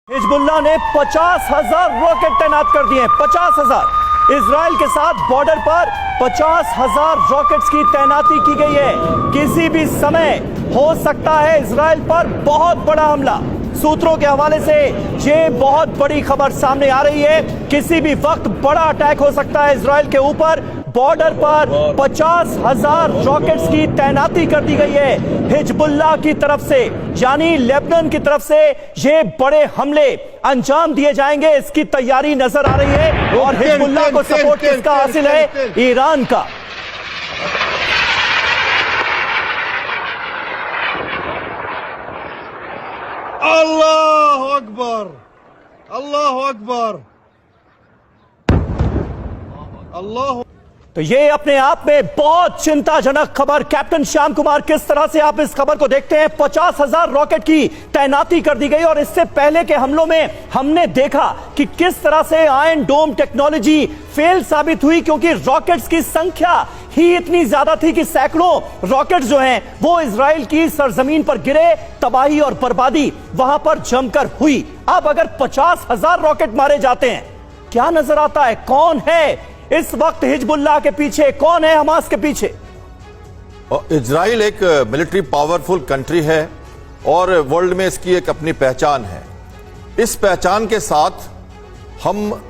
Hezbollah ने 50,000 rocket तैनात कर दिए। 50,000 इजराइल के साथ बॉर्डर पर 50,000 रॉकेट्स की तैनाती की गई है। किसी भी समय हो सकता है इजराइल पर बहुत बड़ा हमला। सूत्रों के हवाले से ये बहुत बड़ी खबर सामने आ रही है। किसी भी वक्त बड़ा अटैक हो सकता है इजराइल के ऊपर। बॉर्डर पर 50,000 रॉकेट्स की तैनाती कर दी गई है हिजबुल्लाह की तरफ से, यानी लेबनान की तरफ से ये बड़े हमले अंजाम दिए जाएंगे, इसकी तैयारी नजर आ रही है। और हिजबुल्लाह को सपोर्ट किसका हासिल है? ईरान का। अल्लाह अकबर, अल्लाह अकबर, अल्लाह। तो ये अपने आप में बहुत चिंताजनक खबर। कैप्टन श्याम कुमार, किस तरह से आप इस खबर को देखते हैं? 50,000 रॉकेट की तैनाती कर दी गई और इससे पहले के हमलों में हमने देखा कि किस तरह से आयरन डोम टेक्नोलॉजी फेल साबित हुई, क्योंकि रॉकेट्स की संख्या ही इतनी ज्यादा थी कि सैकड़ों रॉकेट्स जो हैं वो इजराइल की सरजमीन पर गिरे। तबाही और बर्बादी वहां पर जमकर हुई। अब अगर 50,000 रॉकेट मारे जाते हैं, क्या नजर आता है? कौन है इस वक्त हिजबुल्लाह के पीछे? कौन है हमास के पीछे? इजराइल एक मिलिट्री पावरफुल कंट्री है और वर्ल्ड में इसकी एक अपनी पहचान है। इस पहचान के साथ हम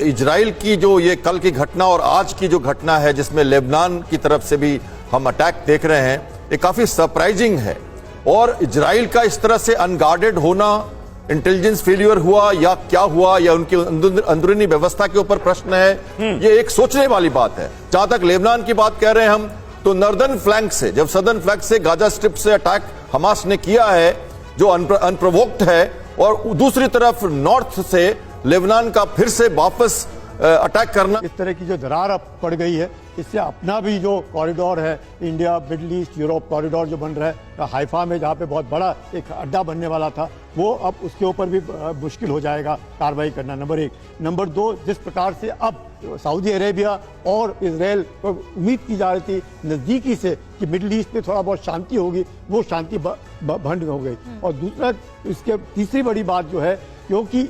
इजराइल की जो ये कल की घटना और आज की जो घटना है, जिसमें लेबनान की तरफ से भी हम अटैक देख रहे हैं, ये काफी सरप्राइजिंग है। और इजराइल का इस तरह से अनगार्डेड होना, इंटेलिजेंस फेल्यूर हुआ या क्या हुआ, या उनकी अंदरूनी व्यवस्था के ऊपर प्रश्न है, ये एक सोचने वाली बात है। जहां तक लेबनान की बात कह रहे हैं हम, तो नॉर्दर्न फ्लैंक से, जब सदर्न फ्लैंक से गाजा स्ट्रिप से अटैक हमास ने किया है जो अनप्रोवोक्ड है, और दूसरी तरफ नॉर्थ से लेबनान का फिर से वापस अटैक करना, इस तरह की जो दरार अब पड़ गई है, इससे अपना भी जो कॉरिडोर है, India middle east Europe corridor जो बन रहा है हाइफा में, जहाँ पे बहुत बड़ा एक अड्डा बनने वाला था, वो अब उसके ऊपर भी मुश्किल हो जाएगा कार्रवाई करना। नंबर एक। नंबर दो, जिस प्रकार से अब सऊदी अरेबिया और इजराइल को उम्मीद की जा रही थी नज़दीकी से कि मिडल ईस्ट में थोड़ा बहुत शांति होगी, वो शांति भंग हो गई। और दूसरा, इसके तीसरी बड़ी बात जो है, क्योंकि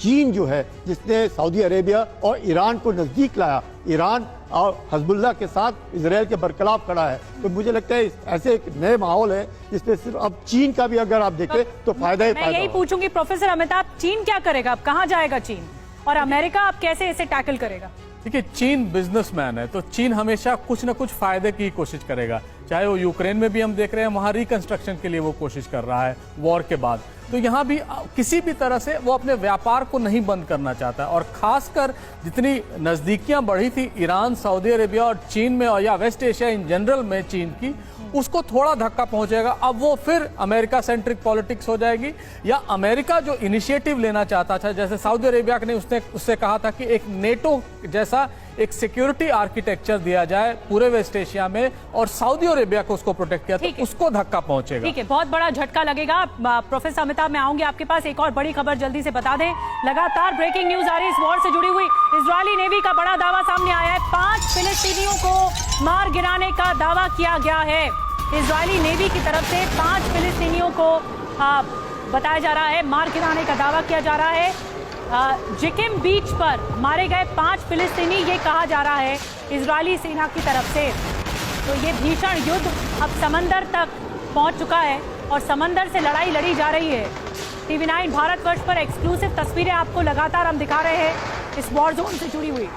चीन जो है जिसने सऊदी अरेबिया और ईरान को नज़दीक लाया, ईरान और हिजबुल्लाह के साथ इजराइल के बरकरार खड़ा है, तो मुझे लगता है ऐसे एक नए माहौल है जिसमें सिर्फ अब चीन का भी अगर आप देखें तो फायदा ही फायदा। मैं यही पूछूंगी प्रोफेसर अमिताभ, चीन क्या करेगा? अब कहाँ जाएगा चीन? और अमेरिका अब कैसे इसे टैकल करेगा? देखिए, चीन बिजनेसमैन है, तो चीन हमेशा कुछ न कुछ फायदे की कोशिश करेगा। चाहे वो यूक्रेन में भी हम देख रहे हैं, वहां रिकंस्ट्रक्शन के लिए वो कोशिश कर रहा है वॉर के बाद, तो यहाँ भी किसी भी तरह से वो अपने व्यापार को नहीं बंद करना चाहता है। और खासकर जितनी नजदीकियां बढ़ी थी ईरान, सऊदी अरेबिया और चीन में, और या वेस्ट एशिया इन जनरल में चीन की, उसको थोड़ा धक्का पहुंचेगा। अब वो फिर अमेरिका सेंट्रिक पॉलिटिक्स हो जाएगी, या अमेरिका जो इनिशिएटिव लेना चाहता था, जैसे सऊदी अरेबिया ने उससे कहा था कि एक नेटो जैसा एक सिक्योरिटी आर्किटेक्चर दिया जाए पूरे वेस्ट एशिया में, और सऊदी अरेबिया को उसको प्रोटेक्ट किया, तो उसको धक्का पहुंचेगा। ठीक है, बहुत बड़ा झटका लगेगा। प्रोफेसर अमिताभ, मैं आऊंगी आपके पास। एक और बड़ी खबर जल्दी से बता दें। लगातार ब्रेकिंग न्यूज आ रही है इस वॉर से जुड़ी हुई। इजरायली नेवी का बड़ा दावा सामने आया है। 5 फिलिस्तीनियों को मार गिराने का दावा किया गया है। इजरायली नेवी की तरफ से 5 फिलिस्तीनियों को बताया जा रहा है, मार गिराने का दावा किया जा रहा है। जिकिम बीच पर मारे गए 5 फिलिस्तीनी, ये कहा जा रहा है इजरायली सेना की तरफ से। तो ये भीषण युद्ध अब समंदर तक पहुंच चुका है और समंदर से लड़ाई लड़ी जा रही है। TV9 भारतवर्ष पर एक्सक्लूसिव तस्वीरें आपको लगातार हम दिखा रहे हैं इस वॉर जोन से जुड़ी हुई।